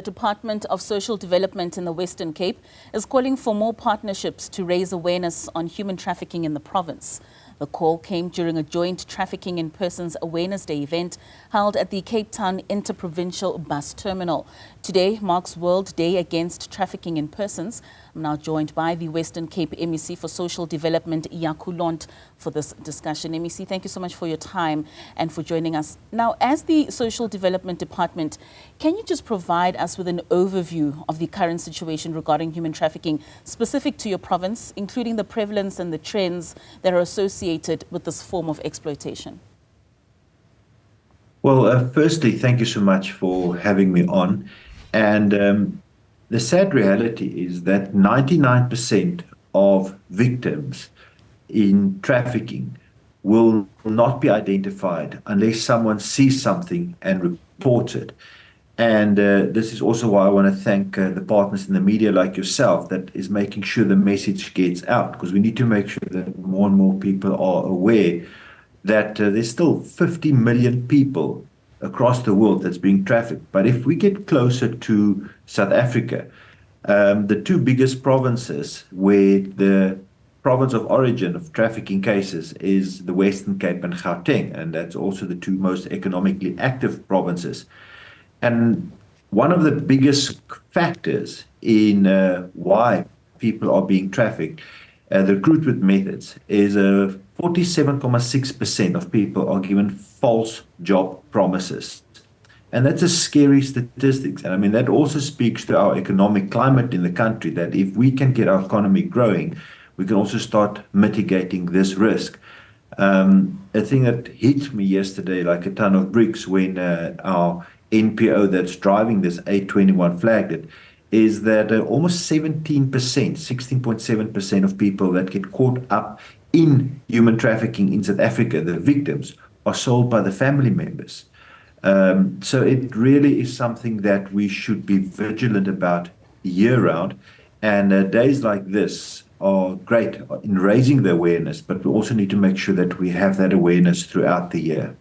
The Department of Social Development in the Western Cape is calling for more partnerships to raise awareness on human trafficking in the province. The call came during a joint Trafficking in Persons Awareness Day event held at the Cape Town Interprovincial Bus Terminal. Today marks World Day Against Trafficking in Persons. I'm now joined by the Western Cape MEC for Social Development, Jaco Londt, for this discussion. MEC, thank you so much for your time and for joining us. Now, as the Social Development Department, can you just provide us with an overview of the current situation regarding human trafficking specific to your province, including the prevalence and the trends that are associated with this form of exploitation? Well, firstly, thank you so much for having me on. And the sad reality is that 99% of victims in trafficking will not be identified unless someone sees something and reports it. And this is also why I want to thank the partners in the media like yourself that is making sure the message gets out, because we need to make sure that more and more people are aware that there's still 50 million people across the world that's being trafficked. But if we get closer to South Africa, the two biggest provinces where the province of origin of trafficking cases is the Western Cape and Gauteng, and that's also the two most economically active provinces. And one of the biggest factors in why people are being trafficked, the recruitment methods, is 47.6% of people are given false job promises. And that's a scary statistic. And I mean, that also speaks to our economic climate in the country, that if we can get our economy growing, we can also start mitigating this risk. A thing that hit me yesterday like a ton of bricks when our NPO that's driving this 821 flagged it, is that almost 16.7% of people that get caught up in human trafficking in South Africa, the victims, are sold by the family members. So it really is something that we should be vigilant about year-round. And days like this are great in raising the awareness, but we also need to make sure that we have that awareness throughout the year.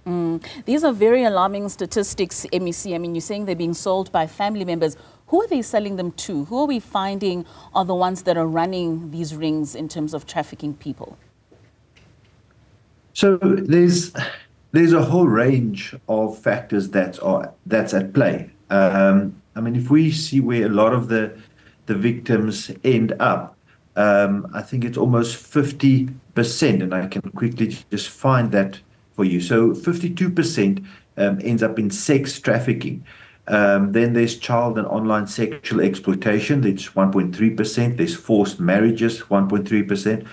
These are very alarming statistics, MEC. I mean, you're saying they're being sold by family members. Who are they selling them to? Who are we finding are the ones that are running these rings in terms of trafficking people? So there's a whole range of factors that's at play. I mean, if we see where a lot of the victims end up, I think it's almost 50%, and I can quickly just find that for you. So 52% ends up in sex trafficking. Then there's child and online sexual exploitation, that's 1.3%. There's forced marriages, 1.3%.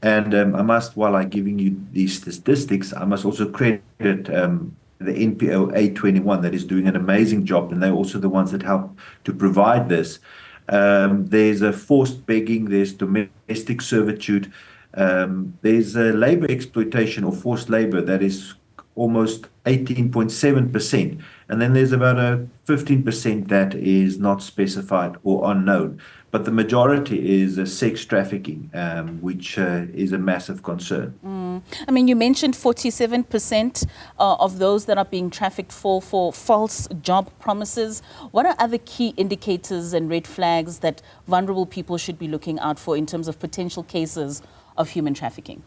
And I must, while I'm giving you these statistics, I must also credit the NPO 821 that is doing an amazing job, and they're also the ones that help to provide this. There's a forced begging, there's domestic servitude, there's a labor exploitation or forced labor that is almost 18.7%. And then there's about a 15% that is not specified or unknown. But the majority is sex trafficking, which is a massive concern. I mean, you mentioned 47% of those that are being trafficked for false job promises. What are other key indicators and red flags that vulnerable people should be looking out for in terms of potential cases of human trafficking?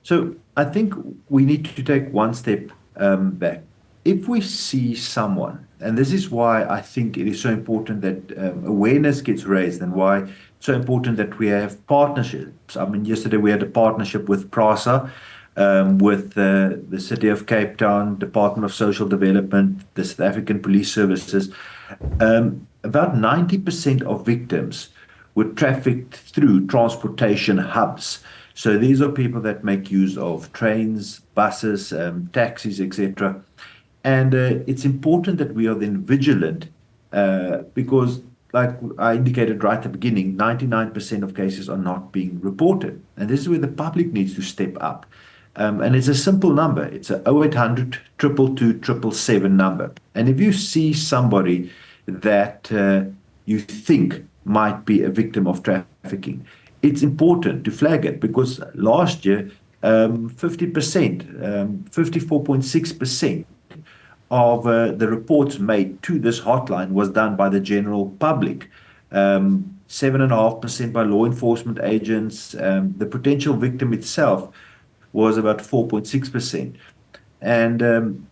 So I think we need to take one step back. If we see someone, and this is why I think it is so important that awareness gets raised, and why it's so important that we have partnerships. I mean, yesterday we had a partnership with PRASA, with the City of Cape Town, Department of Social Development, the South African Police Services. About 90% of victims were trafficked through transportation hubs. So these are people that make use of trains, buses, taxis, etc. And it's important that we are then vigilant because, like I indicated right at the beginning, 99% of cases are not being reported. And this is where the public needs to step up. And it's a simple number. It's a 0800 222 777 number. And if you see somebody that you think might be a victim of trafficking, it's important to flag it, because last year, 50%, 54.6% of the reports made to this hotline was done by the general public. 7.5% by law enforcement agents. The potential victim itself was about 4.6%. And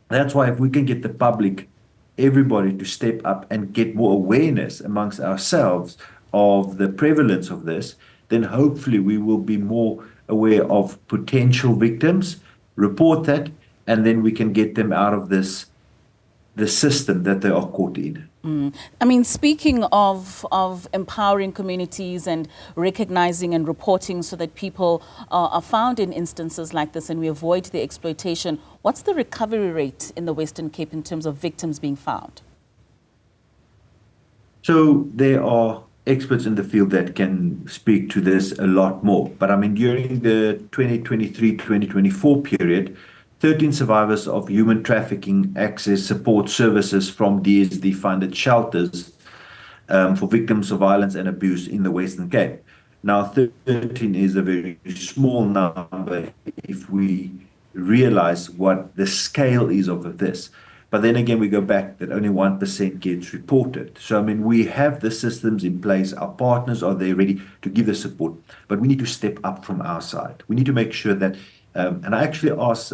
that's why if we can get the public, everybody to step up and get more awareness amongst ourselves of the prevalence of this, then hopefully we will be more aware of potential victims, report that, and then we can get them out of the system that they are caught in. I mean, speaking of empowering communities and recognizing and reporting so that people are found in instances like this and we avoid the exploitation, what's the recovery rate in the Western Cape in terms of victims being found? So there are experts in the field that can speak to this a lot more. But I mean, during the 2023-2024 period, 13 survivors of human trafficking access support services from DSD-funded shelters for victims of violence and abuse in the Western Cape. Now, 13 is a very small number if we realize what the scale is of this. But then again, we go back that only 1% gets reported. So, I mean, we have the systems in place. Our partners are there ready to give the support. But we need to step up from our side. We need to make sure that, and I actually asked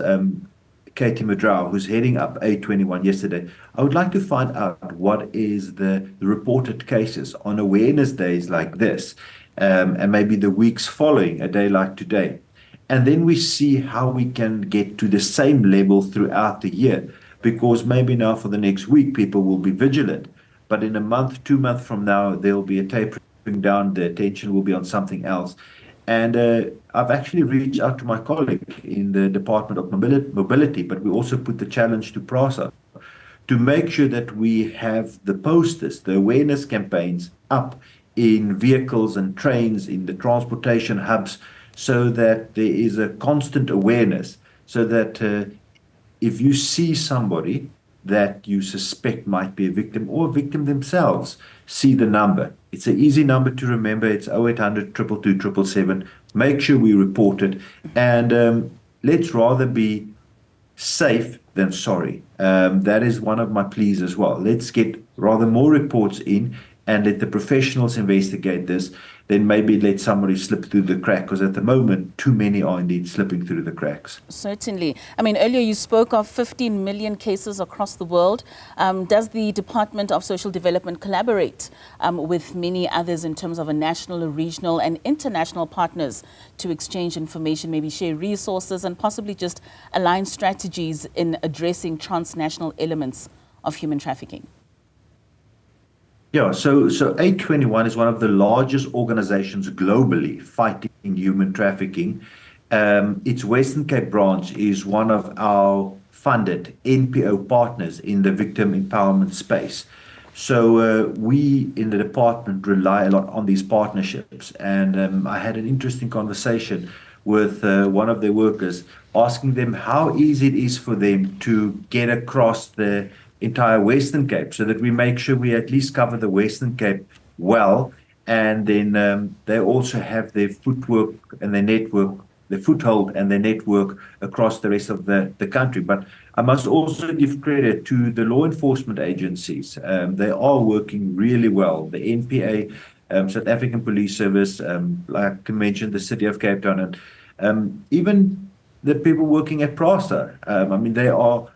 Katie Madrao, who's heading up A21 yesterday, I would like to find out what is the reported cases on awareness days like this, and maybe the weeks following a day like today. And then we see how we can get to the same level throughout the year. Because maybe now for the next week, people will be vigilant. But in a month, 2 months from now, there'll be a tapering down. The attention will be on something else. And I've actually reached out to my colleague in the Department of Mobility, but we also put the challenge to PRASA to make sure that we have the posters, the awareness campaigns up in vehicles and trains, in the transportation hubs, so that there is a constant awareness, so that if you see somebody that you suspect might be a victim or a victim themselves, see the number. It's an easy number to remember. It's 0800 222 777. Make sure we report it. And let's rather be safe than sorry. That is one of my pleas as well. Let's get rather more reports in and let the professionals investigate this, then maybe let somebody slip through the crack, because at the moment, too many are indeed slipping through the cracks. Certainly. I mean, earlier you spoke of 15 million cases across the world. Does the Department of Social Development collaborate with many others in terms of a national, a regional and international partners to exchange information, maybe share resources and possibly just align strategies in addressing transnational elements of human trafficking? Yeah, so A21 is one of the largest organizations globally fighting human trafficking. Its Western Cape branch is one of our funded NPO partners in the victim empowerment space. So we in the department rely a lot on these partnerships. And I had an interesting conversation with one of their workers, asking them how easy it is for them to get across the entire Western Cape, so that we make sure we at least cover the Western Cape well, and then they also have their footwork and their network, their foothold and their network across the rest of the country. But I must also give credit to the law enforcement agencies. They are working really well. The NPA, South African Police Service, like I mentioned, the City of Cape Town, and even the people working at PRASA. I mean, they are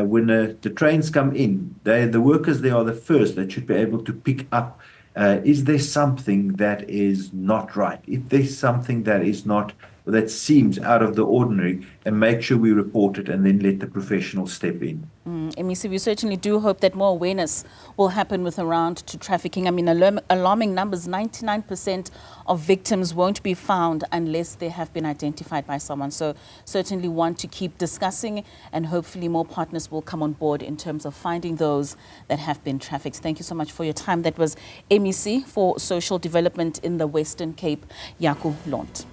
when the trains come in, the workers there are the first that should be able to pick up, is there something that is not right? If there's something that is not, that seems out of the ordinary, and make sure we report it and then let the professionals step in. MEC, we certainly do hope that more awareness will happen with around to trafficking. I mean, alarming numbers, 99% of victims won't be found unless they have been identified by someone. So certainly want to keep discussing, and hopefully more partners will come on board in terms of finding those that have been trafficked. Thank you so much for your time. That was MEC for Social Development in the Western Cape, Jaco Londt.